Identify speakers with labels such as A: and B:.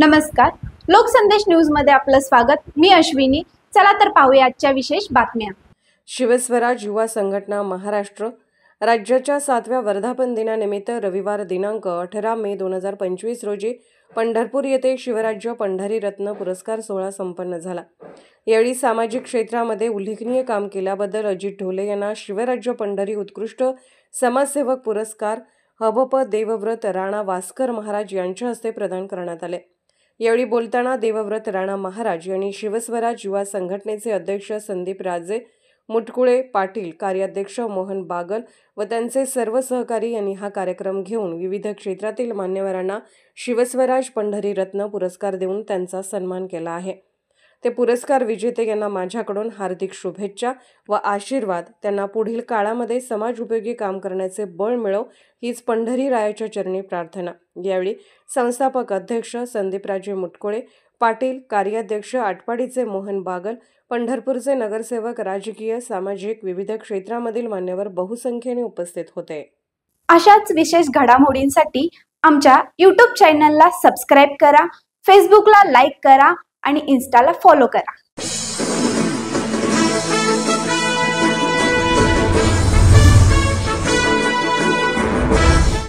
A: नमस्कार, लोकसंदेश न्यूज मध्ये आपलं स्वागत। मी अश्विनी। चला तर पाहूया आजच्या विशेष बातम्या।
B: शिवस्वराज युवा संघटना महाराष्ट्र राज्याच्या 7व्या वर्धापन दिनानिमित्त रविवार दिनांक 18 मे 2025 रोजी पंढरपूर येथे शिवराज्य पंढरी रत्न पुरस्कार सोहळा संपन्न झाला। यावेळी सामाजिक क्षेत्रामध्ये उल्लेखनीय काम केल्याबद्दल अजित ढोले यांना शिवराज्य पंढरी उत्कृष्ट समाजसेवक पुरस्कार हबप देवव्रत राणा वास्कर महाराज यांच्या हस्ते प्रदान करण्यात आले। यावेळी बोलताना देवव्रत राणा महाराज यांनी शिवस्वराज युवा संघटनेचे अध्यक्ष संदीप राजे मुटकुळे पाटील, कार्याध्यक्ष मोहन बागल व त्यांचे सर्व सहकारी यांनी हा कार्यक्रम घेऊन विविध क्षेत्रातील मान्यवरांना शिवस्वराज पंढरी रत्न पुरस्कार देऊन त्यांचा सन्मान केला आहे। ते पुरस्कार विजेते यांना माझ्याकडून हार्दिक शुभेच्छा व आशीर्वाद। त्यांना पुढील काळामध्ये समाज उपयोगी काम करण्याचे बळ मिळो हीच पंढरी रायाच्या चरणी प्रार्थना। यावेळी संस्थापक अध्यक्ष संदीपराजे मुटकुळे पाटील, कार्याध्यक्ष आटपाडीचे मोहन बागल, पंढरपूरचे नगरसेवक, राजकीय सामाजिक विविध क्षेत्रामधील मान्यवर बहुसंख्येने उपस्थित होते।
A: अशाच विशेष घडामोडींसाठी आमच्या YouTube चॅनलला सबस्क्राइब करा, फेसबुकला लाईक करा आणि इन्स्टाला फॉलो करा।